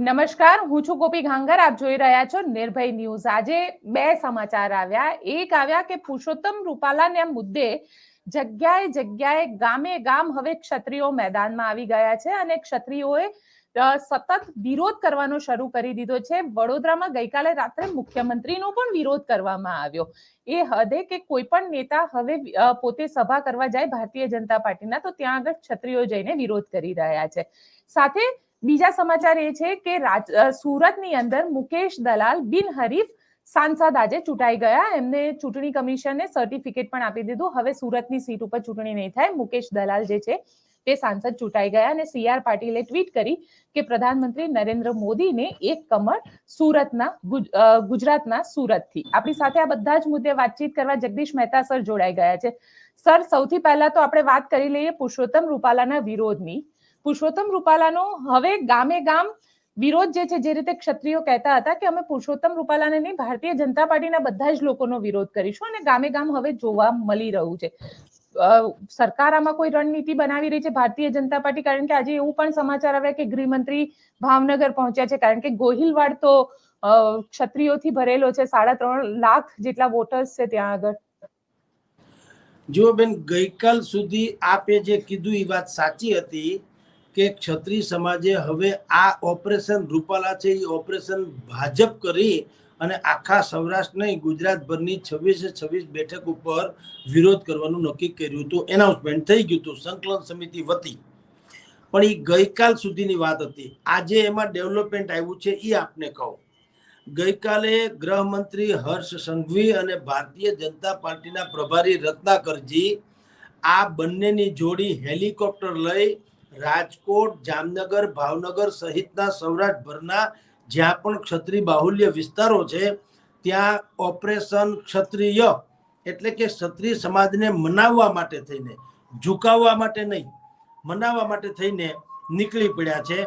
નમસ્કાર, હું છું ગોપી ઘાંગર. આપ જોઈ રહ્યા છો નિર્ભય ન્યૂઝ. આજે બે સમાચાર આવ્યા. એક આવ્યા કે પુરુષોત્તમ રૂપાલાના મુદ્દે જગ્યાએ જગ્યાએ ગામે ગામ હવે ક્ષત્રિયો મેદાનમાં આવી ગયા છે અને ક્ષત્રિયોએ સતત વિરોધ કરવાનો શરૂ કરી દીધો છે. વડોદરામાં ગઈકાલે રાત્રે મુખ્યમંત્રીનો પણ વિરોધ કરવામાં આવ્યો. એ હદે કે કોઈ પણ નેતા હવે પોતે સભા કરવા જાય ભારતીય જનતા પાર્ટીના, તો ત્યાં આગળ ક્ષત્રિયો જઈને વિરોધ કરી રહ્યા છે. સાથે બીજા સમાચાર એ છે કે સુરતની અંદર મુકેશ દલાલ બિનહરીફ સાંસદ આજે ચૂંટાઈ ગયા. એમને ચૂંટણી કમિશને સર્ટિફિકેટ પણ આપી દીધું. હવે સુરતની સીટ ઉપર ચૂંટણી નહીં થાય. મુકેશ દલાલ જે છે તે સાંસદ ચૂંટાઈ ગયા અને CR પાટીલે ટ્વીટ કરી કે પ્રધાનમંત્રી નરેન્દ્ર મોદીને એક કમળ ગુજરાતના સુરતથી. આપણી સાથે આ બધા જ મુદ્દે વાતચીત કરવા જગદીશ મહેતા સર જોડાઈ ગયા છે. સર, સૌથી પહેલા તો આપણે વાત કરી લઈએ પુરુષોત્તમ રૂપાલાના વિરોધની. પુરુષોત્તમ રૂપાલાનો હવે ગામે ગામ વિરોધ જે છે, જે રીતે ક્ષત્રિયો કહેતા હતા કે અમે પુરુષોત્તમ રૂપાલાને નહીં, ભારતીય જનતા પાર્ટીના બધા જ લોકોનો વિરોધ કરીશું, અને ગામે ગામ હવે જોવા મળી રહ્યું છે. સરકાર આમાં કોઈ રણનીતિ બનાવી રહી છે ભારતીય જનતા પાર્ટી? કારણ કે આજે એવું પણ સમાચાર આવ્યા કે ગૃહમંત્રી ભાવનગર પહોંચ્યા છે, કારણ કે ગોહિલવાડ તો ક્ષત્રિયોથી ભરેલો છે. 3.5 લાખ જેટલા વોટર્સ છે ત્યાં આગળ. જો બેન, ગઈકાલ સુધી આપે જે કીધું એ વાત સાચી હતી કે ક્ષત્રિય સમાજે હવે આ ઓપરેશન રૂપાલા છે એ ઓપરેશન ભાજપ કરી અને આખા સૌરાષ્ટ્ર નહીં, ગુજરાતભરની 26 બેઠક ઉપર વિરોધ કરવાનું નક્કી કર્યું હતું. એનાઉન્સમેન્ટ થઈ ગયું હતું સંકલન સમિતિ વતી. પણ એ ગઈકાલ સુધીની વાત હતી. આજે એમાં ડેવલપમેન્ટ આવ્યું છે એ આપને કહું. ગઈકાલે ગૃહમંત્રી હર્ષ સંઘવી અને ભારતીય જનતા પાર્ટીના પ્રભારી રત્નાકરજી આ બંનેની જોડી હેલિકોપ્ટર લઈ રાજકોટ, જામનગર, ભાવનગર સહિતના સૌરાષ્ટ્રભરના જ્યાં પણ ક્ષત્રિય બાહુલ્ય વિસ્તારો છે ત્યાં ઓપરેશન ક્ષત્રિય એટલે કે ક્ષત્રિય સમાજને મનાવવા માટે થઈને, ઝુકાવવા માટે નહીં, મનાવવા માટે થઈને નીકળી પડ્યા છે.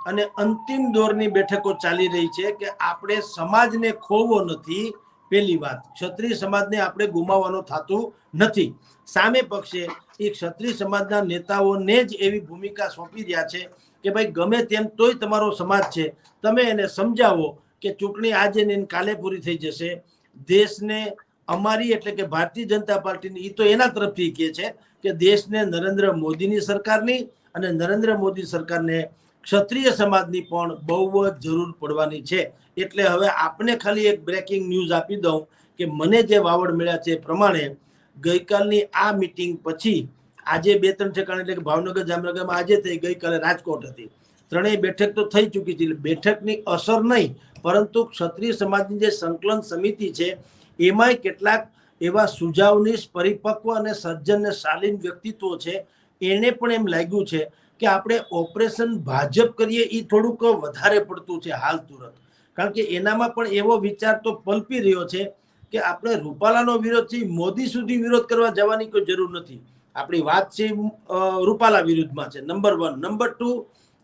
અને અંતિમ દોરની બેઠકો ચાલી રહી છે કે આપણે સમાજને ખોવો નથી. પહેલી વાત, ક્ષત્રિય સમાજને આપણે ગુમાવવાનો થતું નથી. સામે પક્ષે એ ક્ષત્રિય સમાજના નેતાઓને જ એવી ભૂમિકા સોંપી રહ્યા છે કે ભાઈ ગમે તેમ તોય તમારો સમાજ છે, તમે એને સમજાવો કે ચૂંટણી આજે ને કાલે પૂરી થઈ જશે. દેશને અમારી એટલે કે ભારતીય જનતા પાર્ટીની એ તો એના તરફથી કહે છે કે દેશને નરેન્દ્ર મોદીની સરકારની અને નરેન્દ્ર મોદી સરકારને ક્ષત્રિય સમાજની પણ બહુ જ જરૂર પડવાની છે. એટલે હવે આપને ખાલી એક બ્રેકિંગ ન્યૂઝ આપી દઉં કે મને જે વાવડ મળ્યા છે એ પ્રમાણે ગઈકાલની આ મીટિંગ પછી આજે 2-3 ઠેકાણે એટલે કે ભાવનગર, જામનગરમાં આજે થઈ, ગઈકાલે રાજકોટ હતી. ત્રણેય બેઠક તો થઈ ચૂકી છે. બેઠકની અસર નહીં, પરંતુ ક્ષત્રિય સમાજની જે સંકલન સમિતિ છે એમાંય કેટલાક એવા સુજાવનીશ, પરિપક્વ અને સજ્જન અને શાલીન વ્યક્તિત્વો છે. એને પણ એમ લાગ્યું છે કે આપણે ઓપરેશન ભાજપ કરીએ એ થોડુંક વધારે પડતું છે હાલ તુરંત. કારણ કે એનામાં પણ એવો વિચાર તો પલપી રહ્યો છે કે આપણે રૂપાલાનો વિરોધ છે મોદી સુધી વિરોધ કરવા જવાની કોઈ જરૂર નથી. આપણી વાત છે રૂપાલા વિરુદ્ધમાં છે, નંબર 1. નંબર 2,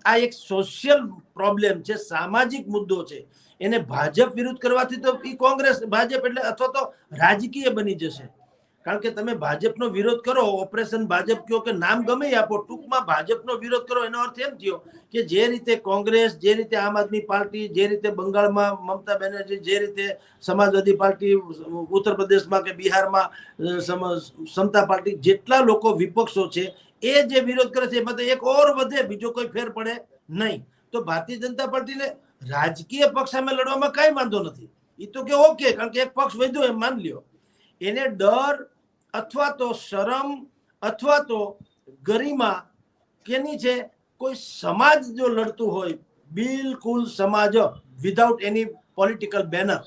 આ એક સોશિયલ પ્રોબ્લેમ છે, સામાજિક મુદ્દો છે. એને ભાજપ વિરુદ્ધ કરવાથી તો એ કોંગ્રેસ, ભાજપ એટલે અથવા તો રાજકીય બની જશે. કારણ કે તમે ભાજપનો વિરોધ કરો, ઓપરેશન ભાજપ કહો કે નામ ગમે આપો, ટૂંકમાં ભાજપનો વિરોધ કરો એનો અર્થ એમ થયો કે જે રીતે કોંગ્રેસ, જે રીતે આમ આદમી પાર્ટી, જે રીતે બંગાળમાં મમતા બેનર્જી, જે રીતે સમાજવાદી પાર્ટી ઉત્તર પ્રદેશમાં કે બિહારમાં સમતા પાર્ટી, જેટલા લોકો વિપક્ષો છે એ જે વિરોધ કરે છે એમાં તો એક ઓર વધે, બીજો કોઈ ફેર પડે નહીં. તો ભારતીય જનતા પાર્ટીને રાજકીય પક્ષ સામે લડવામાં કઈ વાંધો નથી. એ તો કે ઓકે, કારણ કે એક પક્ષ વધ્યો એમ માન લ્યો. એને ડર અથવા તો શરમ અથવા તો ગરિમા કેની છે, કોઈ સમાજ જો લડતું હોય, બિલકુલ સમાજ વિધાઉટ એની પોલિટિકલ બેનર,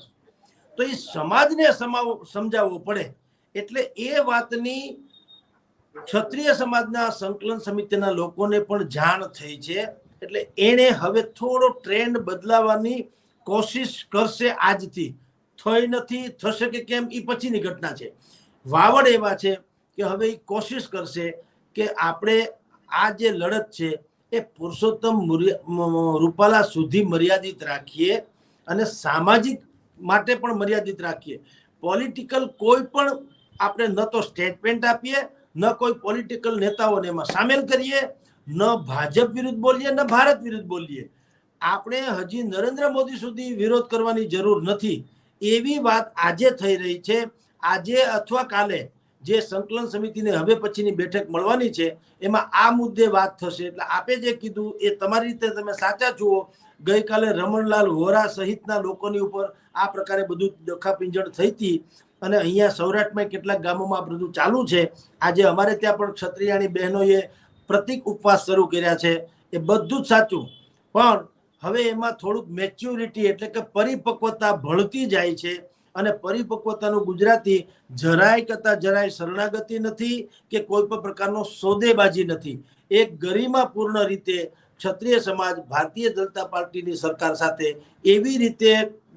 તો એ સમાજને સમજાવવો પડે. એટલે એ વાતની ક્ષત્રિય સમાજના સંકલન સમિતિના લોકોને પણ જાણ થઈ છે. એટલે એને હવે થોડો ટ્રેન્ડ બદલાવાની કોશિશ કરશે આજથી. થઈ નથી, થશે કે કેમ એ પછીની ઘટના છે. વાવડ એવા છે કે હવે એ કોશિશ કરશે કે આપણે આ જે લડત છે એ પુરુષોત્તમ રૂપાલા સુધી મર્યાદિત રાખીએ અને સામાજિક માટે પણ મર્યાદિત રાખીએ. પોલિટિકલ કોઈ પણ આપણે ન તો સ્ટેટમેન્ટ આપીએ, ન કોઈ પોલિટિકલ નેતાઓને એમાં સામેલ કરીએ, ન ભાજપ વિરુદ્ધ બોલીએ, ન ભારત વિરુદ્ધ બોલીએ. આપણે હજી નરેન્દ્ર મોદી સુધી વિરોધ કરવાની જરૂર નથી એવી વાત આજે થઈ રહી છે. આજે અથવા કાલે જે સંકલન સમિતિને હવે પછીની બેઠક મળવાની છે એમાં આ મુદ્દે વાત થશે. એટલે આપે જે કીધું એ તમારી રીતે તમે સાચા જુઓ. ગઈકાલે રમણલાલ વોરા સહિતના લોકોની ઉપર આ પ્રકારે બધું દખાપીંજણ થઈ હતી અને અહીંયા સૌરાષ્ટ્રમાં કેટલાક ગામોમાં આ બધું ચાલુ છે. આજે અમારે ત્યાં પણ ક્ષત્રિયાણી બહેનોએ પ્રતિક ઉપવાસ શરૂ કર્યા છે. એ બધું જ સાચું, પણ હવે એમાં થોડુંક મેચ્યોરિટી એટલે કે પરિપક્વતા ભળતી જાય છે. અને પરિપક્વતાનું ગુજરાતી જરાય કરતા જરાય શરણાગતિ નથી કે કોઈ પણ પ્રકારનો સોદેબાજી નથી. એક ગરિમાપૂર્ણ રીતે ક્ષત્રિય સમાજ ભારતીય જનતા પાર્ટીની સરકાર સાથે એવી રીતે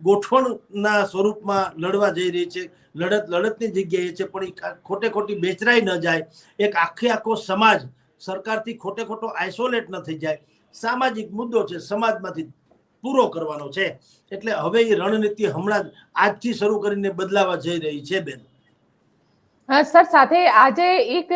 ગોઠવણના સ્વરૂપમાં લડવા જઈ રહી છે. લડતની જગ્યાએ છે, પણ એ ખોટે ખોટી બેચરાઈ ન જાય. એક આખો સમાજ સરકારથી ખોટે ખોટો આઇસોલેટ ન થઈ જાય. સામાજિક મુદ્દો છે, સમાજમાંથી પૂરો કરવાનો છે. એટલે હવે એ રણનીતિ હમણાં જ આજથી શરૂ કરીને બદલાવા જઈ રહી છે. બેન સર, સાથે આજે એક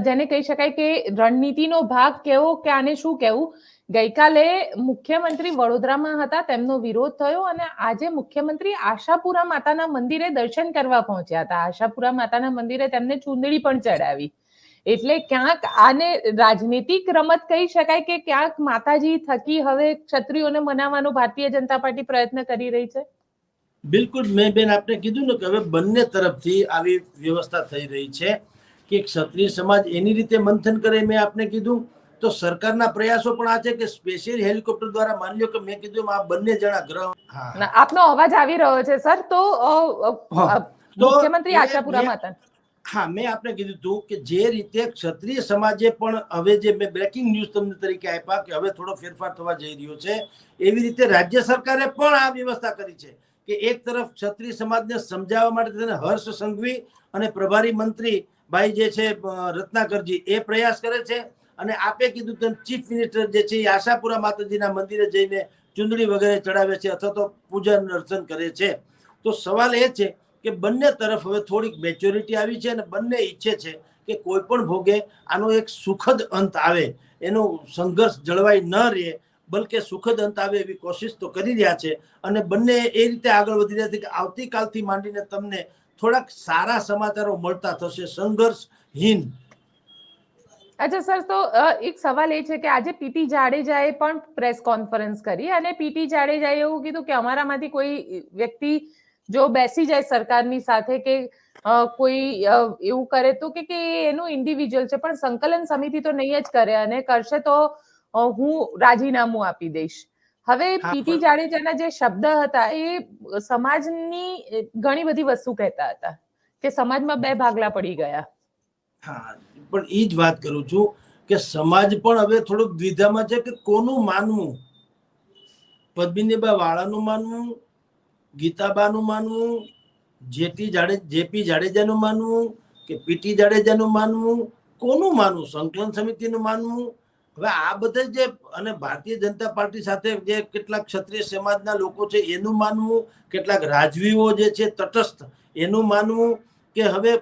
જેને કહી શકાય કે રણનીતિનો ભાગ કેવો કે આને શું કહેવું, ગઈકાલે મુખ્યમંત્રી વડોદરામાં હતા, તેમનો વિરોધ થયો અને આજે મુખ્યમંત્રી આશાપુરા માતાના મંદિરે દર્શન કરવા પહોંચ્યા હતા. આશાપુરા માતાના મંદિરે તેમને ચૂંદડી પણ ચડાવી. એટલે ક્યાંક આને રાજનીતિક રમત કહી શકાય કે ક્યાંક માતાજી થકી હવે ક્ષત્રિયોને મનાવવાનો ભારતીય જનતા પાર્ટી પ્રયત્ન કરી રહી છે. બિલકુલ, મેં બેન આપને કીધું ને કે હવે બંને તરફથી આવી વ્યવસ્થા થઈ રહી છે કે ક્ષત્રિય સમાજ એની રીતે મંથન કરે. મેં આપને કીધું તો સરકારના પ્રયાસો પણ આ છે કે સ્પેશિયલ હેલિકોપ્ટર દ્વારા માની લો કે મેં કીધું આ બંને જણા ગ્રહ આપનો અવાજ આવી રહ્યો છે સર. તો મુખ્યમંત્રી આશાપુરા માતા, હા, મેં આપને કીધું હતું કે જે રીતે ક્ષત્રિય સમાજે પણ હવે જે મેં બ્રેકિંગ ન્યૂઝ તમને તરીકે આપ્યા કે હવે થોડો ફેરફાર થવા જઈ રહ્યો છે, એવી રીતે રાજ્ય સરકારે પણ આ વ્યવસ્થા કરી છે કે એક તરફ ક્ષત્રિય સમાજને સમજાવવા માટે હર્ષ સંઘવી અને પ્રભારી મંત્રી ભાઈ જે છે રત્નાકરજી એ પ્રયાસ કરે છે. અને આપે કીધું તેમ ચીફ મિનિસ્ટર જે છે એ આશાપુરા માતાજીના મંદિરે જઈને ચૂંદડી વગેરે ચડાવે છે અથવા તો પૂજન અર્ચન કરે છે. તો સવાલ એ છે કે બંને તરફ હવે થોડીક મેચ્યોરિટી આવી છે અને બંને ઈચ્છે છે કે કોઈ પણ ભોગે આનો એક સુખદ અંત આવે, એનો સંઘર્ષ જળવાઈ ન રહે, બલકે સુખદ અંત આવે એવી કોશિશ તો કરી રહ્યા છે. અને બંને એ રીતે આગળ વધી રહ્યા છે કે આવતીકાલથી માંડીને તમને થોડાક સારા સમાચારો મળતા થશે, સંઘર્ષહીન. અચ્છા સર, તો એક સવાલ એ છે કે આજે પીટી જાડેજાએ પણ પ્રેસ કોન્ફરન્સ કરી અને પીટી જાડેજાએ એવું કીધું કે અમારામાંથી કોઈ વ્યક્તિ જો બેસી જાય સરકારની સાથે કે કોઈ એવું કરે તો કે એનું ઇન્ડિવિજ્યુઅલ છે, પણ સંકલન સમિતિ તો નહીં જ કરે અને કરશે તો હું રાજીનામું આપી દઈશ. હવે પીટી જાડેજાના જે શબ્દ હતા એ સમાજની ઘણી બધી વસ્તુ કહેતા હતા કે સમાજમાં બે ભાગલા પડી ગયા. હા, પણ એ જ વાત કરું છું કે સમાજ પણ હવે થોડુંક દ્વિધામાં છે કે કોનું માનવું. પદ્મિનીબા વાળાનું માનવું, ગીતાબાનું માનવું, જેપી જાડેજાનું માનવું કે પીટી જાડેજાનું માનવું, કોનું માનવું, સંકલન સમિતિનું માનવું. હવે આ બધા જે અને ભારતીય જનતા પાર્ટી સાથે જે કેટલાક ક્ષત્રિય સમાજના લોકો છે એનું માનવું, કેટલાક રાજવીઓ જે છે તટસ્થ એનું માનવું, કે હવે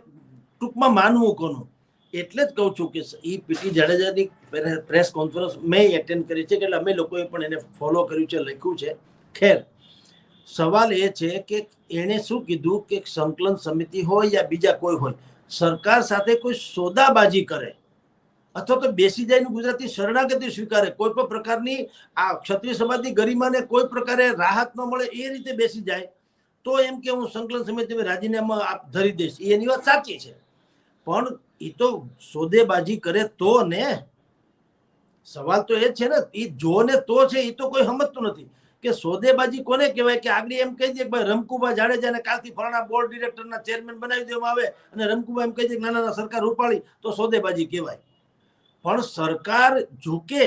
ટૂંકમાં માનવું કોનું. એટલે જ કહું છું કે એ પીટી જાડેજાની પ્રેસ કોન્ફરન્સ મેં એટેન્ડ કરી છે, એટલે અમે લોકોએ પણ એને ફોલો કર્યું છે, લખ્યું છે. ખેર, સવાલ એ છે કે એણે શું કીધું કે સંકલન સમિતિ હોય યા બીજા કોઈ હોય, સરકાર સાથે કોઈ સોદાબાજી કરે અથવા તો બેસી જાયનું ગુજરાતી શરણાગતિ સ્વીકારે, કોઈ પણ પ્રકારની આ ક્ષત્રિય સમાજની ગરિમાને કોઈ પ્રકારે રાહત ન મળે એ રીતે બેસી જાય, તો એમ કે હું સંકલન સમિતિમાં રાજીનામા ધરી દઈશ. એની વાત સાચી છે, પણ એ તો સોદેબાજી કરે તો ને. સવાલ તો એ છે ને, એ જો ને તો છે, એ તો કોઈ સમજતું નથી કે સોદેબાજી કોને કહેવાય. કે આગળ એમ કહી દે કે ભાઈ રમકુબા જાડેજાને કાલથી ફલાણા બોર્ડ ડિરેક્ટરના ચેરમેન બનાવી દેવામાં આવે અને રમકુબા એમ કહી દે કે ના સરકાર ઉપાડી, તો સોદેબાજી કહેવાય. પણ સરકાર ઝૂકે,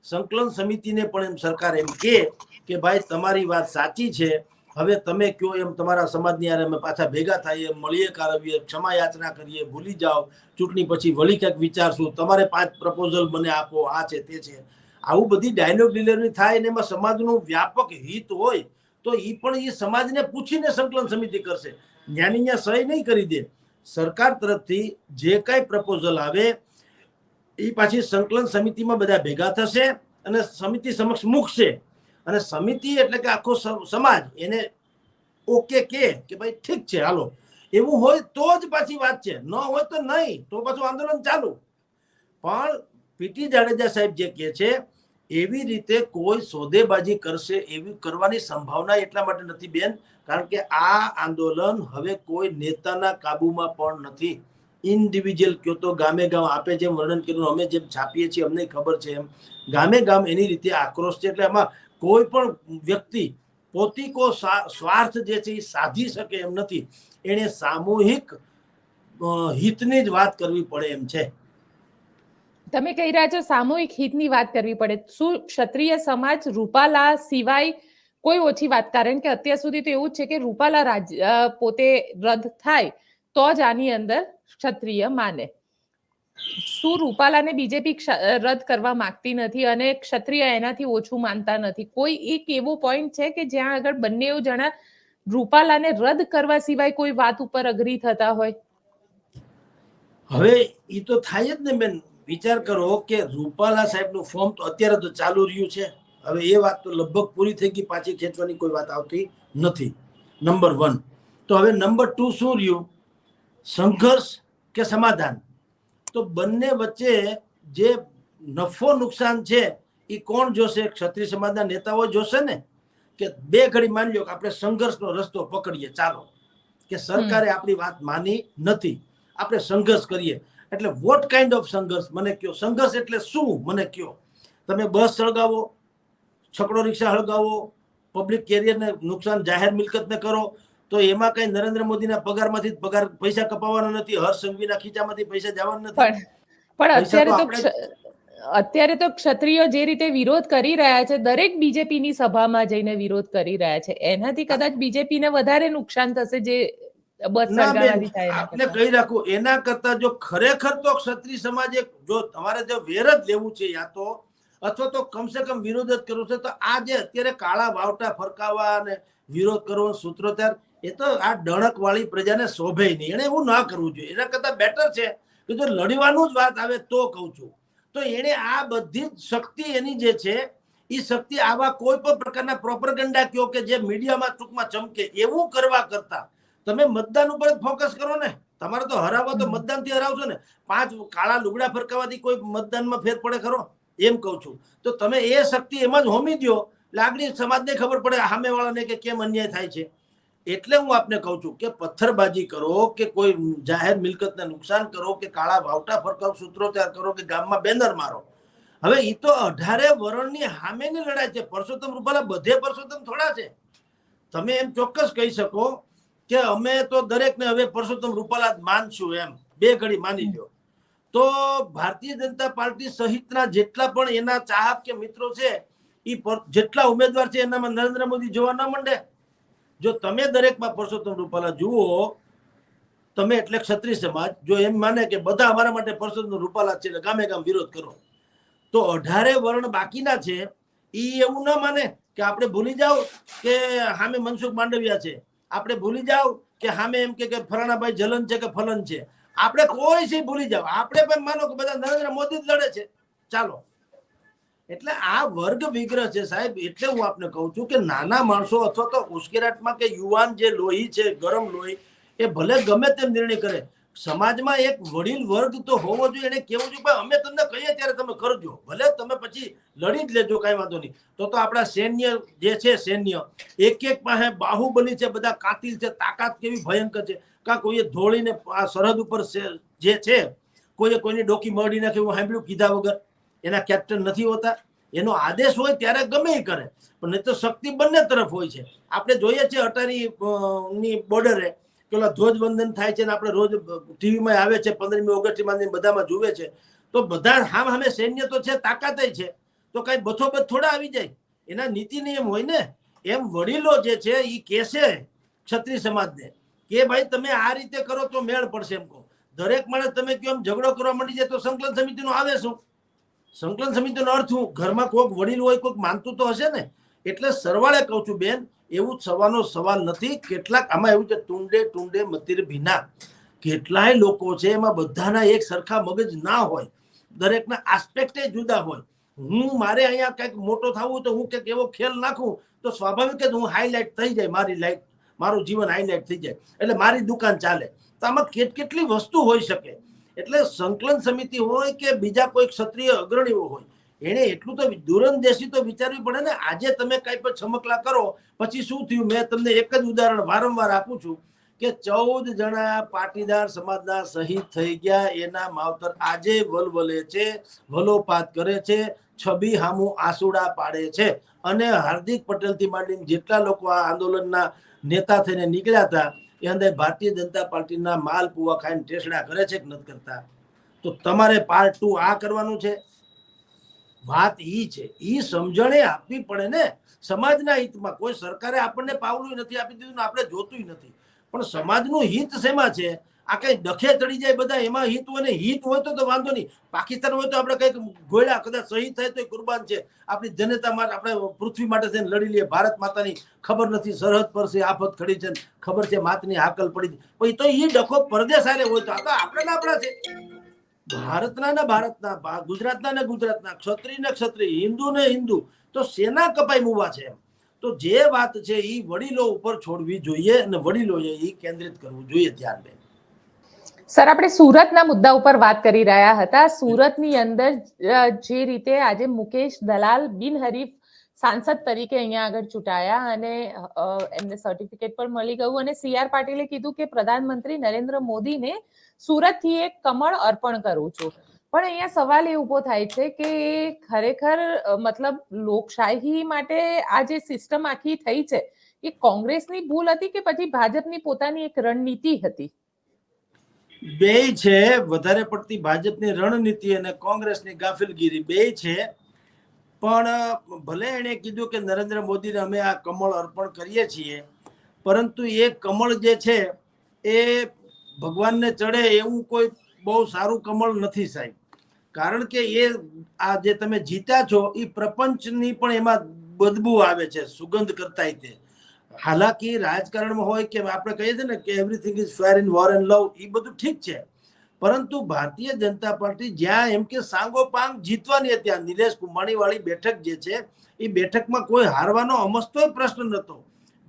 સંકલન સમિતિને પણ એમ સરકાર એમ કે ભાઈ તમારી વાત સાચી છે, હવે તમે કયો એમ તમારા સમાજની યાર અમે પાછા ભેગા થઈએ, મળીએ, કારવીએ, ક્ષમા યાચના કરીએ, ભૂલી જાઓ, ચૂંટણી પછી વળી ક્યાંક વિચારશું, તમારે 5 પ્રપોઝલ મને આપો, આ છે તે છે. આવું બધી ડાયલોગ ડિલિવરી થાય ને એમાં સમાજનું વ્યાપક હિત હોય તો એ પણ એ સમાજને પૂછીને સંકલન સમિતિ કરશે. જ્ઞાની સહી નહીં કરી દે. સરકાર તરફથી જે કાંઈ પ્રપોઝલ આવે એ પાછી સંકલન સમિતિમાં બધા ભેગા થશે અને સમિતિ સમક્ષ મૂકશે. અને સમિતિ એટલે કે આખો સમાજ એને ઓકે કે ભાઈ ઠીક છે હાલો, એવું હોય તો જ પાછી વાત છે, ન હોય તો નહીં, તો પાછું આંદોલન ચાલુ. પણ પીટી જાડેજા સાહેબ જે કહે છે એવી રીતે કોઈ સોદેબાજી કરશે એવી કરવાની સંભાવના એટલા માટે નથી બેન, કારણ કે આ આંદોલન હવે કોઈ નેતાના કાબુમાં પણ નથી. ઇન્ડિવિજ્યુઅલ કયો તો ગામે ગામ આપે જેમ વર્ણન કર્યું, અમે જેમ છાપીએ છીએ અમને ખબર છે એમ ગામે ગામ એની રીતે આક્રોશ છે. એટલે એમાં કોઈ પણ વ્યક્તિ પોતીકો સ્વાર્થ જે છે એ સાધી શકે એમ નથી, એને સામૂહિક હિતની જ વાત કરવી પડે એમ છે. તમે કહી રહ્યા છો સામૂહિક હિતની વાત કરવી પડે, શું ક્ષત્રિય સમાજ રૂપાલા સિવાય કોઈ ઓછી વાત? કારણ કે અત્યાર સુધી તો એવું જ છે કે રૂપાલા પોતે રદ થાય તો જ આની અંદર ક્ષત્રિય માને. શું રૂપાલાને બીજેપી રદ કરવા માંગતી નથી અને ક્ષત્રિય એનાથી ઓછું માનતા નથી? કોઈ એક એવો પોઈન્ટ છે કે જ્યાં આગળ બંને જણા રૂપાલાને રદ કરવા સિવાય કોઈ વાત ઉપર અગ્રી થતા હોય? હવે એ તો થાય જ ને બેન. વિચાર કરો કે રૂપાલા સાહેબનું ફોર્મ તો અત્યારે તો ચાલુ રહ્યું છે, હવે એ વાત તો લગભગ પૂરી થઈ ગઈ, પાછી ખેંચવાની કોઈ વાત આવતી નથી. નંબર 1. તો હવે નંબર 2 શું રહ્યું? સંઘર્ષ કે સમાધાન? તો બંને વચ્ચે જે નફો નુકસાન છે એ કોણ જોશે? ક્ષત્રિય સમાજના નેતાઓ જોશે ને. કે બે ઘડી માની લો કે આપણે સંઘર્ષનો રસ્તો પકડીએ, ચાલો કે સરકારે આપણી વાત માની નથી, આપણે સંઘર્ષ કરીએ. એટલે વોટ કાઇન્ડ ઓફ સંઘર્ષ મને કયો? સંઘર્ષ એટલે શું મને કયો? તમે બસ સળગાવો, છકડો રિક્ષા સળગાવો, પબ્લિક કેરિયરને નુકસાન, જાહેર મિલકતને કરો, તો એમાં કઈ નરેન્દ્ર મોદીના પગારમાંથી પગાર પૈસા કપાવવાના નથી, હર્ષ સંઘવીના ખીચામાંથી પૈસા જવાના નથી. પણ અત્યારે તો ક્ષત્રિયો જે રીતે વિરોધ કરી રહ્યા છે, દરેક બીજેપીની સભામાં જઈને વિરોધ કરી રહ્યા છે, એનાથી કદાચ બીજેપીને વધારે નુકસાન થશે જે બસ સળગાવવાથી થાય. આપણે કહી રાખું એના કરતા જો ખરેખર તો ક્ષત્રિય સમાજે જો તમારે જો વેર જ લેવું છે યા તો અથવા તો કમસે કમ વિરોધ જ કરવો છે, તો આ જે અત્યારે કાળા વાવટા ફરકાવવા અને વિરોધ કરવો સૂત્રોચ્ચાર, એ તો આ ડણક વાળી પ્રજાને શોભે નહીં. એને એવું ના કરવું જોઈએ. એના કરતા બેટર છે કે જો લડવાનું જ વાત આવે તો કહું છું, તો એને આ બધી જ શક્તિ એની જે છે એ શક્તિ આવા કોઈ પણ પ્રકારના પ્રોપરગેન્ડા કયો કે જે મીડિયામાં ટૂંકમાં ચમકે એવું કરવા કરતા તમે મતદાન ઉપર જ ફોકસ કરો ને. તમારે તો હરાવવા તો મતદાનથી હરાવશો ને. 5 કાળા લુગડા ફરકાવવાથી કોઈ મતદાનમાં ફેર પડે ખરો? એમ કહું છું. તો તમે એ શક્તિ એમાં જ હોમી દો, લાગણી સમાજને ખબર પડે સામેવાળાને કે કેમ અન્યાય થાય છે. એટલે હું આપને કહું છું કે પથ્થરબાજી કરો કે કોઈ જાહેર મિલકતને નુકસાન કરો કે કાળા વાવટા ફરકાવ, સૂત્રોચ્ચાર કરો કે ગામમાં બેનર મારો, હવે એ તો 18 વરણની સામેની લડાઈ છે. પરસોત્તમ રૂપાલા બધે પરસોત્તમ થોડા છે. તમે એમ ચોક્કસ કહી શકો કે અમે તો દરેકને હવે પરસોત્તમ રૂપાલા જ માનશું, એમ બે ઘડી માની લો. તો ભારતીય જનતા પાર્ટી સહિતના જેટલા પણ એના ચાહક કે મિત્રો છે એ જેટલા ઉમેદવાર છે એનામાં નરેન્દ્ર મોદી જોવા ન માંડે. જો તમે દરેકમાં પરસોત્તમ રૂપાલા જુઓ, તમે એટલે ક્ષત્રિય સમાજ જો એમ માને કે બધા અમારા માટે પરસોત્તમ રૂપાલા છે, ગામે ગામ વિરોધ કરો, તો 18 વર્ણ બાકીના છે એ એવું ન માને કે આપણે ભૂલી જાવ કે સામે મનસુખ માંડવિયા છે, આપણે ભૂલી જાવ કે સામે એમ કે ફલાણાભાઈ જલન છે કે ફલન છે, આપણે કોઈ છે ભૂલી જાવ, આપણે પણ માનો કે બધા નરેન્દ્ર મોદી જ લડે છે, ચાલો. એટલે આ વર્ગ વિગ્રહ છે સાહેબ. એટલે હું આપને કહું છું કે નાના માણસો અથવા તો ઉશ્કેરાટમાં કે યુવાન જે લોહી છે, ગરમ લોહી, એ ભલે ગમે તેમ નિર્ણય કરે, સમાજમાં એક વડીલ વર્ગ તો હોવો જોઈએ. એને કેવું જોઈએ અમે તમને કહીએ ત્યારે તમે કરજો, ભલે તમે પછી લડી જ લેજો, કઈ વાંધો નહીં. તો આપણા સૈન્ય જે છે, સૈન્ય એક પાસે બાહુબલી છે, બધા કાતિલ છે, તાકાત કેવી ભયંકર છે. કાં કોઈએ ધોળીને આ સરહદ ઉપર જે છે કોઈએ કોઈની ડોકી મરડી નાખે એવું સાંભળ્યું કીધા વગર? એના કેપ્ટન નથી હોતા, એનો આદેશ હોય ત્યારે ગમે એ કરે, પણ નહીં તો શક્તિ બંને તરફ હોય છે. આપણે જોઈએ છીએ અટારી ની બોર્ડરે પેલા ધ્વજવંદન થાય છે ને આપણે રોજ ટીવીમાં આવે છે, 15મી ઓગસ્ટથી માંડીને બધામાં જુએ છે, તો બધા સામે સૈન્ય તો છે, તાકાત છે, તો કઈ બથોબથ થોડા આવી જાય? એના નીતિ નિયમ હોય ને. એમ વડીલો જે છે એ કહેશે ક્ષત્રિય સમાજને કે ભાઈ તમે આ રીતે કરો તો મેળ પડશે. એમ કહો દરેક માણસ તમે કેમ ઝઘડો કરવા માંડી જાય તો સંકલન સમિતિનો આવે શું? સંકલન સમિતિનો અર્થ હું ઘરમાં કોઈક વડીલ હોય, કોઈક માનતું તો હશે ને. એટલે સરવાળે કહું છું બેન, એવું થવાનો સવાલ નથી. કેટલાક આમાં એવું છે ટુંડે ટુંડે મતીર ભીના, કેટલાય લોકો છે એમાં બધાના એક સરખા મગજ ના હોય, દરેકના આસ્પેક્ટ જુદા હોય. હું મારે અહીંયા કંઈક મોટો થવું તો હું કંઈક એવો ખેલ નાખું તો સ્વાભાવિક જ હું હાઈલાઇટ થઈ જાય, મારી લાઈફ, મારું જીવન હાઈલાઇટ થઈ જાય, એટલે મારી દુકાન ચાલે. તો આમાં કેટલી વસ્તુ હોઈ શકે. એટલે સંકલન સમિતિ હોય કે બીજા કોઈ ક્ષત્રિય અગ્રણીઓ હોય, એને એટલું તો દૂરંદેશી તો વિચારવી પડે ને. આજે તમે કઈ પણ છમકલા કરો પછી શું થયું? મેં તમને એક જ ઉદાહરણ વારંવાર આપું છું કે 14 જણા પાટીદાર સમાજના શહીદ થઈ ગયા. એના માવતર આજે વલવલે છે, વલોપાત કરે છે, છબી હામું આસુડા પાડે છે. અને હાર્દિક પટેલ થી માંડીને જેટલા લોકો આ આંદોલનના નેતા થઈને નીકળ્યા હતા એ અંદર ભારતીય જનતા પાર્ટીના માલ પુવા ખાઈને ટેસડા કરે છે કે નથી કરતા? તો તમારે પાર્ટ 2 આ કરવાનું છે. વાત ઈ છે, ઈ સમજણે આપવી પડે ને સમાજના હિતમાં. કોઈ સરકારે આપણને પાવલું નથી આપી દીધું ને આપણે જોતું નથી, પણ સમાજનું હિત શેમાં છે? આ કઈ ડખે ચડી જાય બધા એમાં હિત હોય ને. હિત હોય તો વાંધો નહીં. પાકિસ્તાન હોય તો આપણે કઈક ગોળ્યા કદાચ શહીદ થાય તો કુરબાન છે. આપણી જનતા માટે, આપણે પૃથ્વી માટે થઈને લડી લઈએ. ભારત માતાની ખબર નથી સરહદ પર છે આફત ખડી છે, ખબર છે માતની હાકલ પડી, પછી તો ઈ ડખો પરદેશ આરે હોય તો આ તો આપણે આપણા છે. ભારતના ને ભારતના, ગુજરાતના ને ગુજરાતના, ક્ષત્રિય ને ક્ષત્રિય, હિન્દુ ને હિન્દુ, તો સેના કપાઈ મુવા છે. તો જે વાત છે એ વડીલો ઉપર છોડવી જોઈએ અને વડીલોએ એ કેન્દ્રિત કરવું જોઈએ ધ્યાન. બેન સર, આપણે સુરતના મુદ્દા ઉપર વાત કરી રહ્યા હતા. સુરતની અંદર જે રીતે આજે મુકેશ દલાલ બિનહરીફ સાંસદ તરીકે અહીંયા આગળ ચૂંટાયા અને એમને સર્ટિફિકેટ પણ મળી ગયું, અને CR પાટીલે કીધું કે પ્રધાનમંત્રી નરેન્દ્ર મોદીને સુરતથી એક કમળ અર્પણ કરું છું. પણ અહીંયા સવાલ એ ઉભો થાય છે કે ખરેખર મતલબ લોકશાહી માટે આ જે સિસ્ટમ આખી થઈ છે એ કોંગ્રેસની ભૂલ હતી કે પછી ભાજપની પોતાની એક રણનીતિ હતી? બે છે, વધારે પડતી ભાજપની રણનીતિ અને કોંગ્રેસની ગાફિલગીરી બે છે. પણ ભલે એને કીધું કે નરેન્દ્ર મોદીને અમે આ કમળ અર્પણ કરીએ છીએ, પરંતુ એ કમળ જે છે એ ભગવાનને ચડે એવું કોઈ બહુ સારું કમળ નથી સાહેબ. કારણ કે એ આ જે તમે જીત્યા છો એ પ્રપંચની પણ એમાં બદબુ આવે છે સુગંધ કરતા. તે હાલાકી રાજકારણમાં હોય કે આપણે કહીએ છીએ ને કે everything is fair in war and love, એ બધું ઠીક છે. પરંતુ ભારતીય જનતા પાર્ટી જ્યાં એમ કે સાંગોપાંગ જીતવાની હતી, આ નિલેશ કુંભાણી વાળી બેઠક જે છે એ બેઠકમાં કોઈ હારવાનો અમસ્તોય પ્રશ્ન નહોતો.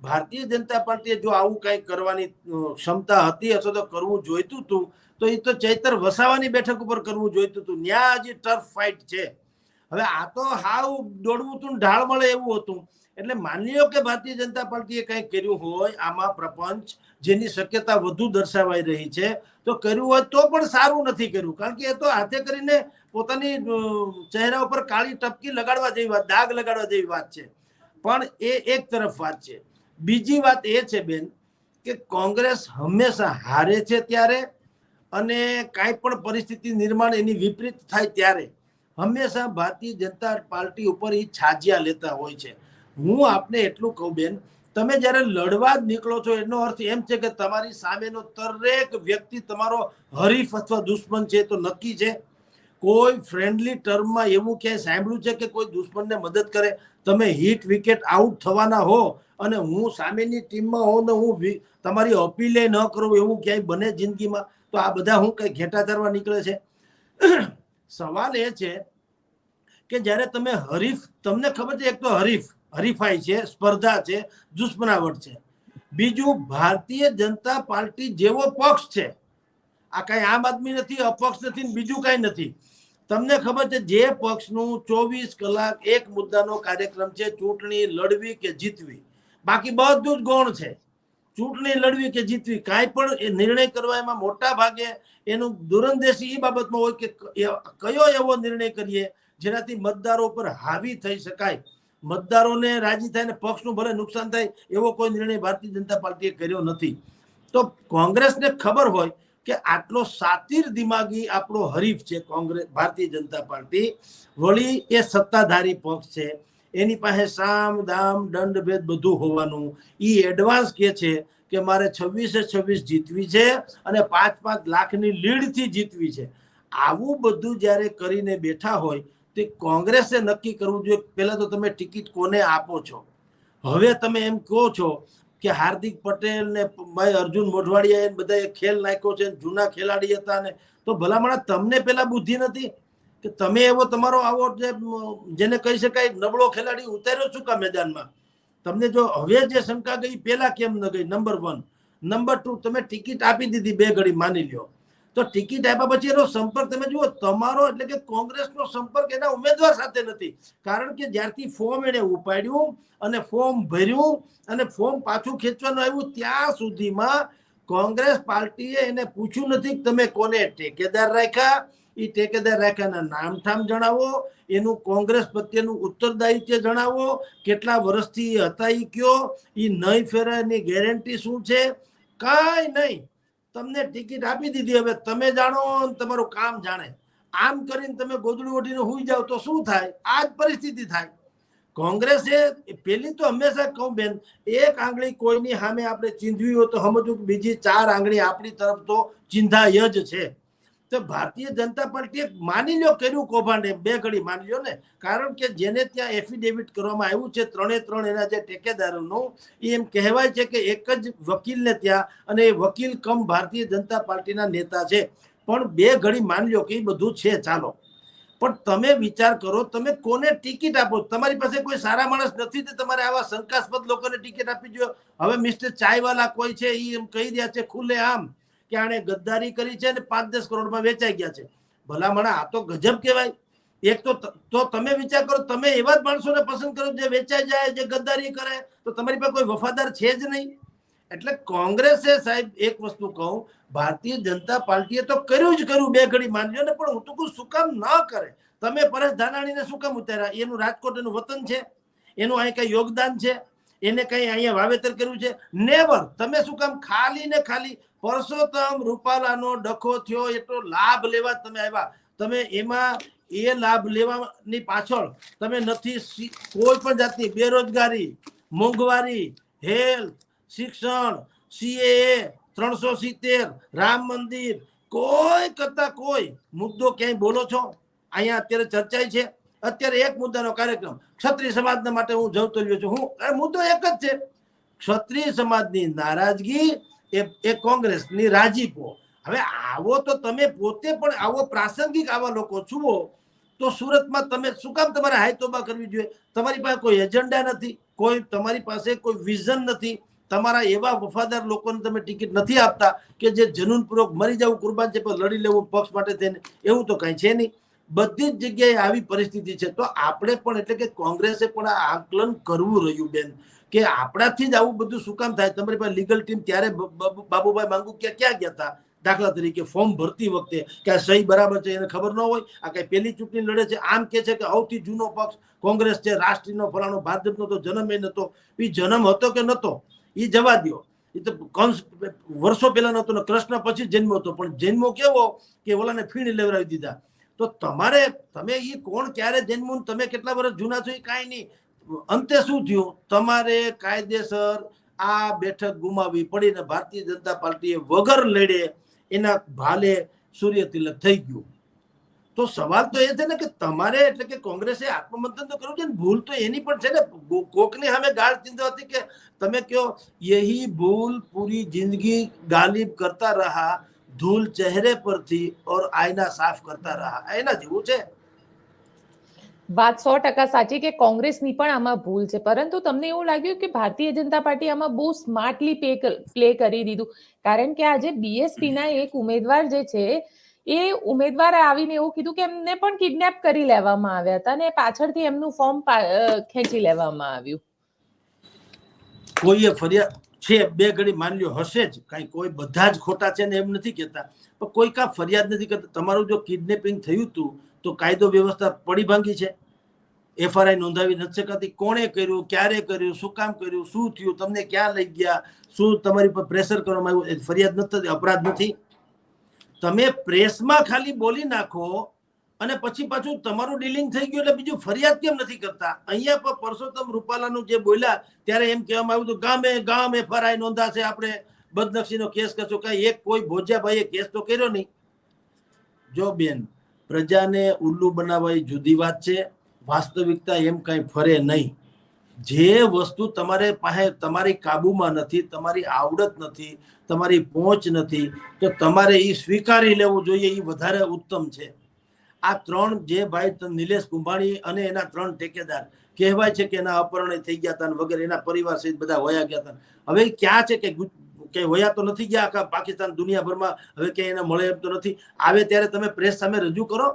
ભારતીય જનતા પાર્ટીએ જો આવું કંઈક કરવાની ક્ષમતા હતી અથવા તો કરવું જોઈતું હતું તો એ તો ચૈતર વસાવાની બેઠક ઉપર કરવું જોઈતું હતું. ત્યાં હજી ટફ ફાઇટ છે. હવે આ તો હાવ દોડવું હતું ઢાળ મળે એવું હતું. એટલે માની લો કે ભારતીય જનતા પાર્ટીએ કંઈક કર્યું હોય આમાં પ્રપંચ જેની શક્યતા વધુ દર્શાવાઈ રહી છે, તો કર્યું હોય તો પણ સારું નથી કર્યું. કારણ કે એ તો હાથે કરીને પોતાની ચહેરા ઉપર કાળી ટપકી લગાડવા જેવી વાત, દાગ લગાડવા જેવી વાત છે. પણ એ એક તરફ વાત છે. બીજી વાત એ છે બેન કે કોંગ્રેસ હંમેશા હારે છે ત્યારે અને કાંઈ પણ પરિસ્થિતિ નિર્માણ એની વિપરીત થાય ત્યારે હંમેશા ભારતીય જનતા પાર્ટી ઉપર એ છાજિયા લેતા હોય છે. હું આપને એટલું કહું બેન, તમે જ્યારે લડવા જ નીકળો છો એનો અર્થ એમ છે કે તમારી સામેનો દરેક વ્યક્તિ તમારો હરીફ અથવા દુશ્મન છે. તો નક્કી છે કોઈ ફ્રેન્ડલી ટર્મમાં એવું ક્યાંય સાંભળ્યું છે કે કોઈ દુશ્મનને મદદ કરે? તમે હિટ વિકેટ આઉટ થવાના હો અને હું સામેની ટીમમાં હોઉં ને હું તમારી અપીલે ન કરું એવું ક્યાંય બને જિંદગીમાં? તો આ બધા હું કઈ ઘેટા ચરવા નીકળે છે? સવાલ એ છે કે જ્યારે તમે હરીફ, તમને ખબર છે એક તો હરીફાઈ છે, સ્પર્ધા છે, દુશ્મનાવટ છે. બીજું ભારતીય જનતા પાર્ટી જેવો પક્ષ છે, આ કઈ આમ આદમી નથી, અપક્ષ નથી, બીજું કઈ નથી. તમને ખબર છે જે પક્ષનું 24 કલાક એક મુદ્દાનો કાર્યક્રમ છે ચૂંટણી લડવી કે જીતવી, બાકી બધું જ ગૌણ છે. ચૂંટણી લડવી કે જીતવી, કાંઈ પણ નિર્ણય કરવા એમાં મોટા ભાગે એનું દૂરંદેશી એ બાબતમાં હોય કે કયો એવો નિર્ણય કરીએ જેનાથી મતદારો પર હાવી થઈ શકાય, મતદારોને રાજી થાય ને પક્ષનું ભલે નુકસાન થાય, એવો કોઈ નિર્ણય ભારતીય જનતા પાર્ટીએ કર્યો નથી. તો કોંગ્રેસને ખબર હોય કે આટલો સાતીર દિમાગી આપણો હરીફ છે કોંગ્રેસ, ભારતીય જનતા પાર્ટી, વળી એ સત્તાધારી પક્ષ છે, એની પાસે સામ દામ દંડ ભેદ બધું હોવાનું. એ એડવાન્સ કે છે કે મારે 26-26 જીતવી છે અને 5-5 લાખની લીડથી જીતવી છે. આવું બધું જ્યારે કરીને બેઠા હોય તે કોંગ્રેસે નક્કી કરવું જોઈએ પહેલા તો તમે ટિકિટ કોને આપો છો. હવે તમે એમ કહો છો કે હાર્દિક પટેલ ને ભાઈ અર્જુન મોઢવાડિયા બધા ખેલ નાખ્યો છે, જૂના ખેલાડી હતા ને, તો ભલામણા તમને પેલા બુદ્ધિ નથી? કે તમે એવો તમારો આવો જેને કહી શકાય નબળો ખેલાડી ઉતાર્યો શું કા મેદાનમાં? તમને જો હવે જે શંકા ગઈ પેલા કેમ ન ગઈ? નંબર 1. નંબર 2, તમે ટિકિટ આપી દીધી 2 ઘડી, માની લ્યો. તો ટિકિટ આપ્યા પછી એનો સંપર્ક તમે જુઓ, તમારો એટલે કે કોંગ્રેસનો સંપર્ક એના ઉમેદવાર સાથે નથી. કારણ કે જ્યારથી ફોર્મ એને ઉપાડ્યું અને ફોર્મ ભર્યું અને ફોર્મ પાછું ખેંચવાનું આવ્યું ત્યાં સુધીમાં કોંગ્રેસ પાર્ટીએ એને પૂછ્યું નથી કે તમે કોને ટેકેદાર રાખ્યા, એ ટેકેદાર રાખ્યાના નામઠામ જણાવો, એનું કોંગ્રેસ પ્રત્યેનું ઉત્તરદાયિત્વ જણાવો, કેટલા વર્ષથી હતા એ કયો, એ નહીં ફેરે એની ગેરંટી શું છે, કાંઈ નહીં. તમને ટિકિટ આપી દીધી, હવે તમે જાણો તમારું કામ જાણે. આમ કરીને તમે ગોદડું ઓઢીને હુઈ જાવ તો શું થાય? આ જ પરિસ્થિતિ થાય. કોંગ્રેસે પેલી તો હંમેશા કહું બેન, એક આંગળી કોઈની સામે આપણે ચીંધવી હોય તો સમજવું કે બીજી 4 આંગળી આપણી તરફ તો ચિંધાય જ છે. તો ભારતીય જનતા પાર્ટીએ માની લ્યો કર્યું કૌભાંડ, 2 ઘડી માની લ્યો ને. કારણ કે જેને ત્યાં એફિડેવિટ કરવામાં આવ્યું છે 3 એના જે ટેકેદારોનું, એમ કહેવાય છે કે એક જ વકીલને ત્યાં, અને એ વકીલ કમ ભારતીય જનતા પાર્ટીના નેતા છે. પણ 2 ઘડી માની લ્યો કે એ બધું છે, ચાલો. પણ તમે વિચાર કરો, તમે કોને ટિકિટ આપો? તમારી પાસે કોઈ સારા માણસ નથી તો તમારે આવા શંકાસ્પદ લોકોને ટિકિટ આપવી જોઈએ. હવે મિસ્ટર ચાયવાલા કોઈ છે, એ એમ કહી રહ્યા છે ખુલ્લે આમ કે આણે ગદ્દારી કરી છે અને 5-10 કરોડમાં વેચાઈ ગયા છે. ભલામણા, આ તો ગજબ કહેવાય. એક તો તમે વિચાર કરો, તમે એવા જ માણસોને પસંદ કરો જે વેચાઈ જાય, જે ગદ્દારી કરે, તો તમારી પાસે કોઈ વફાદાર છે જ નહીં. એટલે કોંગ્રેસે સાહેબ એક વસ્તુ કહું, ભારતીય જનતા પાર્ટીએ તો કર્યું જ કર્યું 2 ઘડી માન્યો ને, પણ હું તો કહું શું કામ ન કરે? તમે પરેશ ધાનાણીને શું કામ ઉતાર્યા? એનું રાજકોટ એનું વતન છે, એનું અહીં કઈ યોગદાન છે, એને કઈ અહીંયા વાવેતર કર્યું છે? નેવર. તમે શું કામ ખાલી ને ખાલી પરસોત્તમ રૂપાલાનો ડખો થયો એટલો લાભ લેવા તમે આવ્યા? તમે એમાં એ લાભ લેવાની પાછળ તમે નથી કોઈ પણ જાતની બેરોજગારી, મોંઘવારી, હેલ્થ, શિક્ષણ, CAA, 370, રામ મંદિર, કોઈ કરતા કોઈ મુદ્દો ક્યાંય બોલો છો? અહીંયા અત્યારે ચર્ચાય છે. અત્યારે એક મુદ્દાનો કાર્યક્રમ ક્ષત્રિય સમાજના માટે હું જવતલ્યો છું. મુદ્દો એક જ છે, ક્ષત્રિય સમાજની નારાજગી, એ કોંગ્રેસની રાજીપો. હવે આવો તો તમે પોતે પણ આવો પ્રાસંગિક આવા લોકો છુઓ તો સુરતમાં તમે શું કામ તમારે હાયતોબા કરવી જોઈએ? તમારી પાસે કોઈ એજન્ડા નથી, તમારી પાસે કોઈ વિઝન નથી. તમારા એવા વફાદાર લોકોને તમે ટિકિટ નથી આપતા કે જે જનૂનપૂર્વક મરી જવું, કુરબાન છે, પણ લડી લેવું પક્ષ માટે થઈને, એવું તો કઈ છે નહીં. બધી જ જગ્યાએ આવી પરિસ્થિતિ છે. તો આપણે પણ એટલે કે કોંગ્રેસે પણ આ આકલન કરવું રહ્યું બેન, કે આપણાથી જ આવું બધું શું કામ થાય? તમારી પાસે લીગલ ટીમ ત્યારે બાબુભાઈ માંગુકિયા ક્યાં ગયા હતા? દાખલા તરીકે ફોર્મ ભરતી વખતે કે આ સહી બરાબર છે એને ખબર ન હોય? આ કઈ પેલી ચૂંટણી લડે છે? આમ કે છે કે સૌથી જૂનો પક્ષ કોંગ્રેસ છે, રાષ્ટ્રીયનો ફલાણો, ભાજપનો તો જન્મ એ નતો. એ જન્મ હતો કે નતો એ જવા દો, એ તો કંસ વર્ષો પહેલા નતો ને કૃષ્ણ પછી જન્મ હતો. પણ જન્મો કેવો કે ઓલાને ફીણ લેવડાવી દીધા. તો તમે એ કોણ ક્યારે જન્મ્યું, તમે કેટલા વર્ષ જૂના છો, એ કાંઈ નહીં. અંતે શું થયું? તમારે કાયદેસર આ બેઠક ગુમાવી પડી ને ભારતીય જનતા પાર્ટીએ વગર લડે એના ભાલે સૂર્ય તિલક થઈ ગયું. તો સવાલ તો એ છે ને કે તમારે એટલે કે કોંગ્રેસે આત્મમંથન તો કરવું છે ને. ભૂલ તો એની પણ છે ને, કોકની સામે ગાળ ચીંધવાથી કે તમે કહો યહી ભૂલ પૂરી જિંદગી ગાલિબ કરતા રહા, ધૂલ ચહેરે પર થી ઓર આઈના સાફ કરતા રહા. એના જેવું છે. વાત 100% સાચી કે કોંગ્રેસની પણ આમાં ભૂલ છે. પરંતુ તમને એવું લાગ્યું કે ભારતીય જનતા પાર્ટી આમાં બહુ સ્માર્ટલી પ્લે કરી દીધું? કારણ કે આજે BSP ના એક ઉમેદવાર જે છે, એ ઉમેદવારે આવીને એવું કીધું કે એમને પણ કિડનેપ કરી લેવામાં આવ્યા હતા અને પાછળથી એમનું ફોર્મ ખેંચી લેવામાં આવ્યું. કોઈએ ફરિયાદ છે 2 ઘડી માની લ્યો હશે જ, કઈ કોઈ બધા જ ખોટા છે ને એમ નથી કહેતા, પણ કોઈ કા ફરિયાદ નથી કરતા. તમારું જો કિડનેપિંગ થયું હતું તો કાયદો વ્યવસ્થા પડી ભાંગી છે? FRI નોંધાવી નથી શકાતી? કોણે કર્યું, ક્યારે કર્યું, શું કામ કર્યું, શું થયું, તમને ક્યાં લઈ ગયા, શું તમારી પર પ્રેશર કરવામાં આવ્યું? ફરિયાદ નથી, અપરાધ નથી. તમે પ્રેસમાં ખાલી બોલી નાખો અને પછી પાછું તમારું ડીલિંગ થઈ ગયું એટલે બીજું ફરિયાદ કેમ નથી કરતા? અહીંયા પર પરસોત્તમ રૂપાલાનું જે બોલ્યા ત્યારે એમ કહેવામાં આવ્યું હતું ગામે ગામ FRI નોંધાશે, આપણે બદનક્ષીનો કેસ કરશું. કઈ એક કોઈ ભોજિયાભાઈએ કેસ તો કર્યો નહીં. જો બેન, પ્રજાને ઉલ્લુ બનાવવા એ જુદી વાત છે, વાસ્તવિકતા એમ કઈ ફરે નહીં. જે વસ્તુ તમારે પાસે તમારી કાબુમાં નથી, તમારી આવડત નથી, તમારી પહોંચ નથી, તો તમારે એ સ્વીકારી લેવું જોઈએ. એ વધારે ઉત્તમ છે. આ ત્રણ જે ભાઈ નિલેશ કુંભાણી અને એના ત્રણ ઠેકેદાર કહેવાય છે કે એના અપહરણ થઈ ગયા હતા વગેરે, એના પરિવાર સહિત બધા વયા ગયા હતા. હવે ક્યાં છે કે વયા તો નથી ગયા આખા પાકિસ્તાન દુનિયાભરમાં, હવે ક્યાંય એને મળે એમ તો નથી. આવે ત્યારે તમે પ્રેસ સામે રજૂ કરો.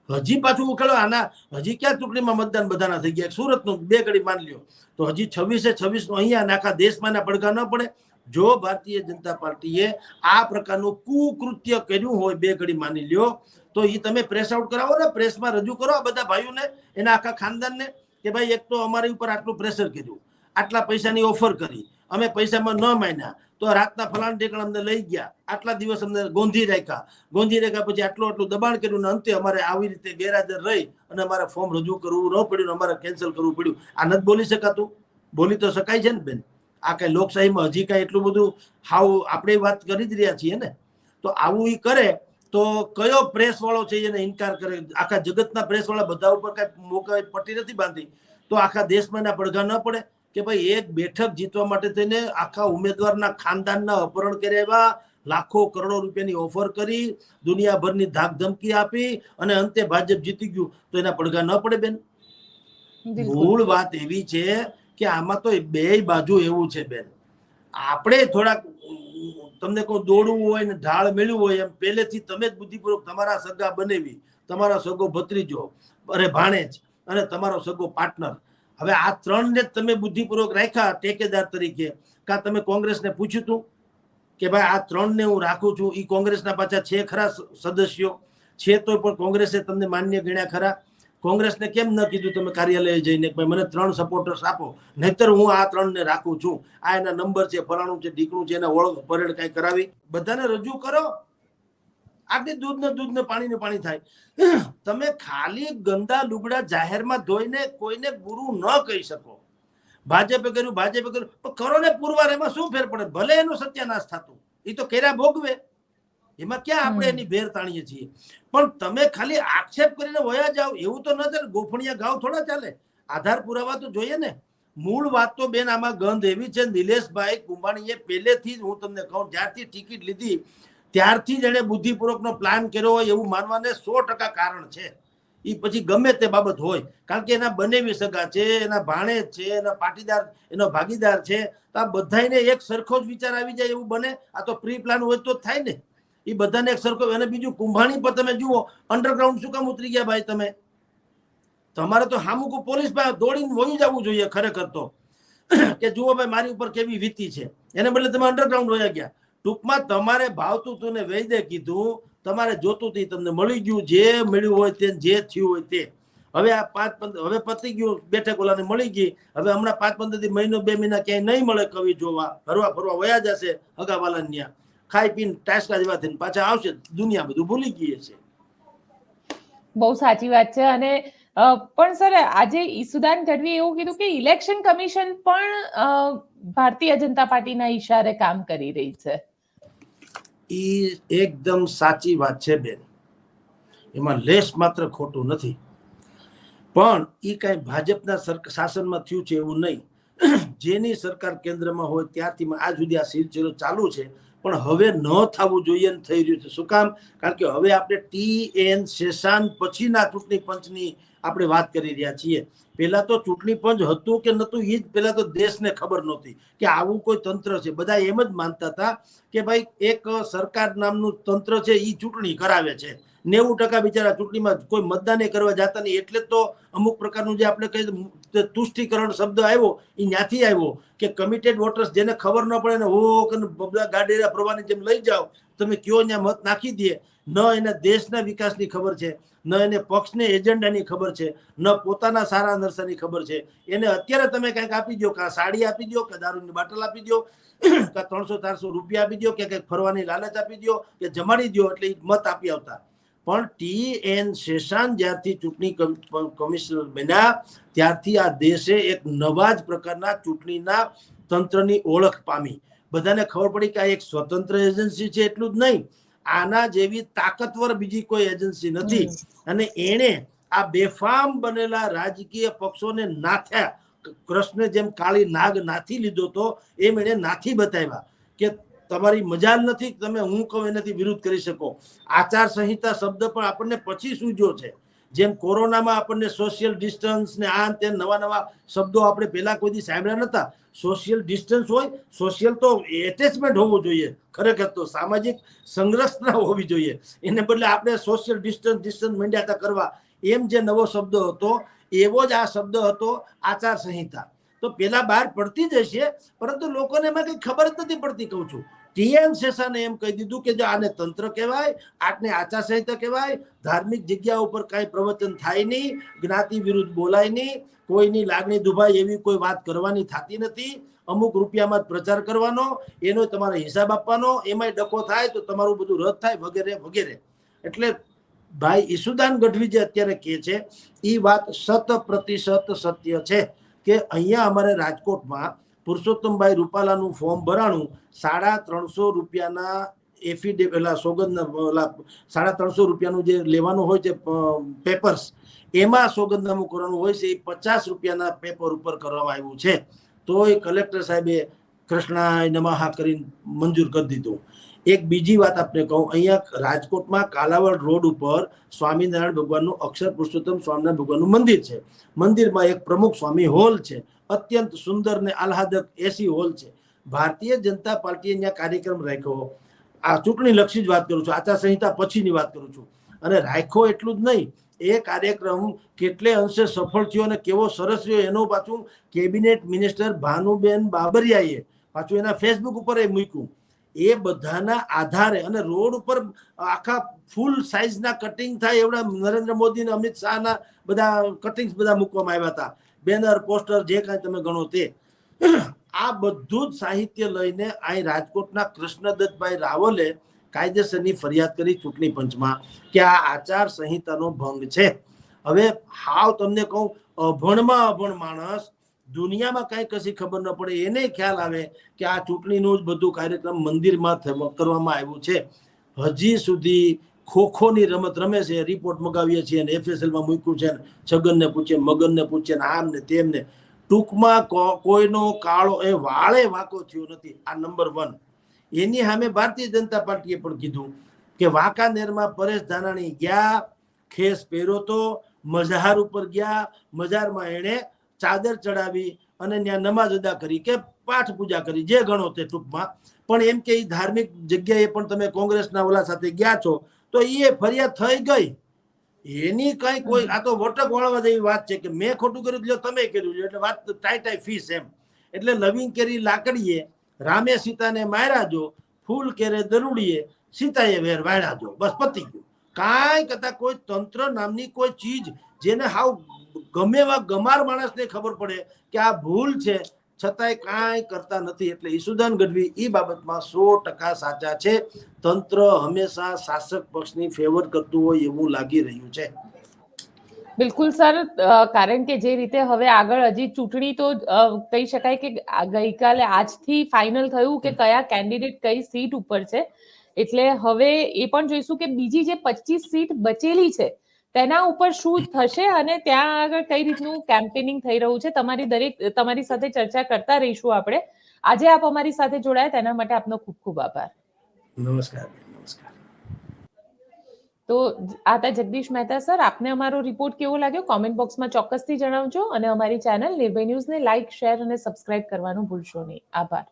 હજી પાછું ઉકેલો આના, હજી ક્યાં ચૂંટણીમાં મતદાન બધાના થઈ ગયા. સુરતનું 2 ઘડી માન લ્યો તો હજી 26 અહીંયા આખા દેશમાં એના પડઘા ન પડે. જો ભારતીય જનતા પાર્ટીએ આ પ્રકારનું કુકૃત્ય કર્યું હોય 2 ઘડી માની લ્યો તો એ તમે પ્રેસ આઉટ કરાવો ને, પ્રેસમાં રજૂ કરો આ બધા ભાઈઓને, એના આખા ખાનદાનને કે ભાઈ એક તો અમારી ઉપર આટલું પ્રેશર કર્યું, આટલા પૈસાની ઓફર કરી, અમે પૈસામાં ન માન્યા તો રાતના ફલાણ ઠેકાણે અમને લઈ ગયા, આટલા દિવસ અમને ગોંધી રાખ્યા પછી આટલું દબાણ કર્યું ને અંતે અમારે આવી રીતે ગેરહાજર રહી અને અમારે ફોર્મ રજૂ કરવું ન પડ્યું, અમારે કેન્સલ કરવું પડ્યું. આ નથી બોલી શકાતું? બોલી તો શકાય છે ને બેન. આ કઈ લોકશાહીમાં હજી કઈ એટલું બધું હાવ આપણે વાત કરી જ રહ્યા છીએ ને. તો આવું ઈ કરે તો કયો પ્રેસ વાળો છે એને ઇનકાર કરે? આખા જગતના પ્રેસ વાળા બધા ઉપર કઈ મોકા પટ્ટી નથી બાંધી તો આખા દેશમાં એના પડઘા ન પડે કે ભાઈ એક બેઠક જીતવા માટે થઈને આખા ઉમેદવારના ખાનદાનના અપહરણ કર્યા, લાખો કરોડો રૂપિયાની ઓફર કરી, દુનિયાભરની ધાક ધમકી આપી અને અંતે ભાજપ જીતી ગયું તો એના પડઘા ન પડે બેન? મૂળ વાત એવી છે કે આમાં તો 2 બાજુ એવું છે બેન. આપણે થોડાક તમને કોઈ દોડવું હોય ને ઢાળ મેળવું હોય એમ પહેલેથી તમે જ બુદ્ધિપૂર્વક તમારા સગા બનેવી, તમારો સગો ભત્રીજો અરે ભાણેજ અને તમારો સગો પાર્ટનર, હવે આ 3 ને તમે બુદ્ધિપૂર્વક રાખ્યા ટેકેદાર તરીકે. કા તમે કોંગ્રેસને પૂછ્યું હતું કે ભાઈ આ 3 ને હું રાખું છું? એ કોંગ્રેસના પાછા છે ખરા સદસ્યો? છે તો પણ કોંગ્રેસે તમને માન્ય ગણ્યા ખરા? કોંગ્રેસને કેમ ન કીધું તમે કાર્યાલયે જઈને ભાઈ મને 3 સપોર્ટર્સ આપો, નહીતર હું આ 3 ને રાખું છું, આ એના નંબર છે, ફલાણું છે, ઢીકણું છે, એના ઓળખ પરેડ કઈ કરાવી બધાને રજૂ કરો. આટલી દૂધ ને પાણી થાય. તમે ખાલી ગંદા લુગડા જાહેરમાં ધોઈને કોઈને ગુરુ ન કહી શકો. ભાજપે કર્યું પણ કરો ને પુરવાર, એમાં શું ફેર પડે? ભલે એનો સત્યાનાશ થતું, એ તો કર્યા ભોગવે, એમાં ક્યાં આપણે એની ભેર તાણીએ છીએ. પણ તમે ખાલી આક્ષેપ કરીને વયા જાઓ એવું તો ન ચાલે. ગોફણિયા ગાવ થોડા ચાલે, આધાર પુરાવા તો જોઈએ ને. મૂળ વાત તો બેન આમાં ગંધ એવી છે, નિલેશભાઈ કુંભાણીએ પહેલેથી જ, હું તમને કહું, જ્યારથી ટિકિટ લીધી ત્યારથી જ એને બુદ્ધિપૂર્વકનો પ્લાન કર્યો હોય એવું માનવાને 100% કારણ છે. એ પછી ગમે તે બાબત હોય, કારણ કે એના બનેવી સગા છે, એના ભાણેજ છે, એના પાટીદાર, એનો ભાગીદાર છે, તો આ બધાને એક સરખો જ વિચાર આવી જાય એવું બને? આ તો પ્રી પ્લાન હોય તો જ થાય ને. એ બધાને એક સરખો. અને બીજું કુંભાણી પર તમે જુઓ, અંડરગ્રાઉન્ડ શું કામ ઉતરી ગયા ભાઈ તમે? તમારે તો હામુકુ પોલીસ પાસે દોડીને વહી જવું જોઈએ ખરેખર તો, કે જુઓ ભાઈ મારી ઉપર કેવી વીતી છે, એને બદલે તમે અંડરગ્રાઉન્ડ વયા ગયા. ટૂંકમાં તમારે ભાવતું તું ને વૈદે કીધું, તમારે જોતું હતું તમને મળી ગયું, જે મળ્યું હોય તે, જે થયું હોય તે. હવે આ 5-15 હવે પતી ગયું, બેઠક ઓલાને મળી ગઈ. હવે હમણાં 5-15 દી, મહિનો 2 મહિના ક્યાંય નહીં મળે કવિ જોવા, હરવા ફરવા વયા જશે હગાવાલા ત્યાં, ખાઈ પીને ટાસકા જેવા થઈને પાછા આવશે, દુનિયા બધું ભૂલી ગઈ છે. બહુ સાચી વાત છે. અને પણ સર આજે ઈસુદાન ગઢવીએ એવું કીધું કે ઇલેક્શન કમિશન પણ ભારતીય જનતા પાર્ટીના ઈશારે કામ કરી રહી છે. એ એકદમ સાચી વાત છે બેન, એમાં લેશ માત્ર ખોટું નથી. પણ એ કઈ ભાજપના શાસનમાં થયું છે એવું નહીં. જેની સરકાર કેન્દ્રમાં હોય ત્યારથી આજ સુધી આ સિલસિલો ચાલુ છે, પણ હવે ન થવું જોઈએ ને થઈ રહ્યું છે. શું કામ? કારણ કે હવે આપણે TN શેષાન પછીના ચૂંટણી પંચની આપણે વાત કરી રહ્યા છીએ. પહેલા તો ચૂંટણી પંચ હતું કે નતું એ જ પહેલા તો દેશને ખબર નહોતી કે આવું કોઈ તંત્ર છે. બધા એમ જ માનતા હતા કે ભાઈ એક સરકાર નામનું તંત્ર છે, એ ચૂંટણી કરાવે છે. 90% બિચારા ચૂંટણીમાં કોઈ મતદાન કરવા જતા નહીં. એટલે તો અમુક પ્રકારનું જે આપણે કહીએ તુષ્ટિકરણ શબ્દ આવ્યો એ ત્યાંથી આવ્યો કે કમિટેડ વોટર્સ, જેને ખબર ન પડે ને હો બબલા ગાડીના પ્રવાહની જેમ લઈ જાઓ, તમે કયો ત્યાં મત નાખી દે. ન એને દેશના વિકાસની ખબર છે, ન એને પક્ષને એજન્ડાની ખબર છે, ન પોતાના સારા નરસાની ખબર છે. એને અત્યારે તમે કંઈક આપી દો, કાં સાડી આપી દો, કે દારૂની બાટલ આપી દો, કાં 300-400 રૂપિયા આપી દો, કે કંઈક ફરવાની લાલચ આપી દો, કે જમાડી દો એટલે મત આપી આવતા. પણ TN શેષાન જ્યારથી ચૂંટણી કમિશનર બન્યા ત્યારથી આ દેશે એક નવા જ પ્રકારના ચૂંટણીના તંત્રની ઓળખ પામી. બધાને ખબર પડી કે આ એક સ્વતંત્ર એજન્સી છે. એટલું જ નહીં, આના જેવી તાકતવર બીજી કોઈ એજન્સી નથી. અને એણે આ બેફામ બનેલા રાજકીય પક્ષોને નાથ્યા. કૃષ્ણ જેમ કાળી નાગ નાથી લીધો તો એમ એને નાથી બતાવ્યા કે તમારી મજાલ નથી, તમે હું કહું એનાથી વિરુદ્ધ કરી શકો. આચાર સંહિતા શબ્દ પણ આપણને પછી સૂજ્યો છે. જેમ કોરોનામાં આપણને સોશિયલ ડિસ્ટન્સ ને આ તે નવા નવા શબ્દો આપણે પહેલા કોઈ દી સાંભળ્યા નતા. સોશિયલ ડિસ્ટન્સ હોય, સોશિયલ તો એટેચમેન્ટ હોવું જોઈએ, ખરેખર તો સામાજિક સંરચના હોવી જોઈએ. એને બદલે આપણે સોશિયલ ડિસ્ટન્સ મંડ્યા કરવા, એમ જે નવો શબ્દ હતો એવો જ આ શબ્દ હતો આચાર સંહિતા. તો પેલા બહાર પડતી જ હશે, પરંતુ લોકોને એમાં કઈ ખબર જ નથી પડતી. કહું છું, ટીએન શેષાને એમ કહી દીધું કે જો આને તંત્ર કહેવાય, આને આચાર સંહિતા કહેવાય, ધાર્મિક જગ્યા ઉપર કાંઈ પ્રવચન થાય નહીં, જ્ઞાતિ વિરુદ્ધ બોલાય નહીં, કોઈની લાગણી દુભાય એવી કોઈ વાત કરવાની થતી નથી, અમુક રૂપિયામાં જ પ્રચાર કરવાનો, એનો તમારે હિસાબ આપવાનો, એમાંય ડખો થાય તો તમારું બધું રદ થાય, વગેરે વગેરે. એટલે ભાઈ ઈસુદાન ગઢવી જે અત્યારે કહે છે એ વાત 100% સત્ય છે કે અહીંયા અમારે રાજકોટમાં પુરુષોત્તમભાઈ રૂપાલાનું ફોર્મ ભરાણું, 350 રૂપિયાના એફિડેવિટ સોગંદના 350 રૂપિયાનું જે લેવાનું હોય છે પેપર્સ, એમાં સોગંદનામું કરવાનું હોય છે, એ 50 રૂપિયાના પેપર ઉપર કરવામાં આવ્યું છે. તો એ કલેક્ટર સાહેબે કૃષ્ણાય નમઃ કરીને મંજૂર કરી દીધું. એક બીજી વાત આપણે કહું, અહીંયા રાજકોટમાં કાલાવડ રોડ ઉપર સ્વામિનારાયણ ભગવાનનું અક્ષર પુરુષોત્તમ સ્વામિનારાયણ ભગવાનનું મંદિર છે. મંદિરમાં એક પ્રમુખ સ્વામી હોલ છે, અત્યંત સુંદર ને આહલાદક એસી હોલ છે. ભારતીય જનતા પાર્ટીએ અહીંયા કાર્યક્રમ રાખ્યો. આ ચૂંટણી લક્ષી જ વાત કરું છું, આચાર સંહિતા પછીની વાત કરું છું. અને રાખ્યો એટલું જ નહીં, એ કાર્યક્રમ કેટલે અંશે સફળ થયો અને કેવો સરસ રહ્યો એનો પાછું કેબિનેટ મિનિસ્ટર ભાનુબેન બાબરિયાએ પાછું એના ફેસબુક ઉપર એ મૂક્યું. એ બધાના આધારે અને રોડ ઉપર આખા ફૂલ સાઇઝના કટિંગ થાય એવડા નરેન્દ્ર મોદી અને અમિત શાહના બધા કટિંગ્સ બધા મૂકવામાં આવ્યા હતા, બેનર પોસ્ટર જે કાંઈ તમે ગણો તે. આ બધું જ સાહિત્ય લઈને અહીં રાજકોટના કૃષ્ણદત્તભાઈ રાવલે કાયદેસરની ફરિયાદ કરી ચૂંટણી પંચમાં કે આ આચાર સંહિતાનો ભંગ છે. હવે હાવ તમને કહું, અભણમાં અભણ માણસ, દુનિયામાં કાંઈ કશી ખબર ન પડે, એને ખ્યાલ આવે કે આ ચૂંટણીનું જ બધું કાર્યક્રમ મંદિરમાં કરવામાં આવ્યું છે. હજી સુધી ખોખોની રમત રમે છે, રિપોર્ટ મગાવીએ છીએ અને FSLમાં મૂક્યું છે, છગનને પૂછે, મગનને પૂછે, આમ ને તેમને. ટૂંકમાં કોઈનો કાળો એ વાળે વાંકો થયો નથી. આ નંબર 1. એની સામે ભારતીય જનતા પાર્ટીએ પણ કીધું કે વાંકાનેરમાં પરેશ ધાનાણી ગયા, ખેસ પહેર્યો તો, મઝાર ઉપર ગયા, મઝારમાં એણે ચાદર ચડાવી અને ત્યાં નમાઝ અદા કરી કે પાઠ પૂજા કરી, જે ગણો તે ટૂંકમાં. પણ એમ કે ધાર્મિક જગ્યાએ પણ તમે કોંગ્રેસના ઓલા સાથે ગયા છો તો એ ફરિયાદ થઈ ગઈ. એની કઈ કોઈ, આ તો વટક વાળવા જેવી વાત છે કે મેં ખોટું કર્યું એટલે તમે કર્યું, એટલે વાત ટાઈ ફીસ એમ. એટલે લવિંગ કેરી લાકડીએ રામે સીતાને માર્યા જો, ફૂલ કેરે દરુડીએ સીતાએ વેર વાળ્યા જો, બસ પતી ગયું. કાંઈ કરતા કોઈ તંત્ર નામની કોઈ ચીજ જેને હાવ ગમે એવા ગમાર માણસને ખબર પડે કે આ ભૂલ છે, છતાંય કાંઈ કરતા નથી. એટલે ઈસુદાન ગઢવી એ બાબતમાં 100% સાચા છે. તંત્ર હંમેશા શાસક પક્ષની ફેવર કરતું હોય એવું લાગી રહ્યું છે. બિલકુલ સર, કારણ કે જે રીતે હવે આગળ હજી ચૂંટણી તો કહી શકાય કે ગઈકાલે આજથી ફાઇનલ થયું કે કયા કેન્ડિડેટ કઈ સીટ ઉપર છે. એટલે હવે એ પણ જોઈશું કે બીજી જે 25 સીટ બચેલી છે તેના ઉપર શું થશે અને ત્યાં આગળ કઈ રીતનું કેમ્પેનિંગ થઈ રહ્યું છે. તમારી સાથે ચર્ચા કરતા રહીશું આપણે. આજે આપ અમારી સાથે જોડાયા તેના માટે આપનો ખૂબ ખૂબ આભાર. નમસ્કાર. તો આ હતા જગદીશ મહેતા સર. આપને અમારો રિપોર્ટ કેવો લાગ્યો કોમેન્ટ બોક્સમાં ચોક્કસથી જણાવજો અને અમારી ચેનલ નિર્ભય ન્યૂઝને લાઇક, શેર અને સબસ્ક્રાઇબ કરવાનું ભૂલશો નહીં. આભાર.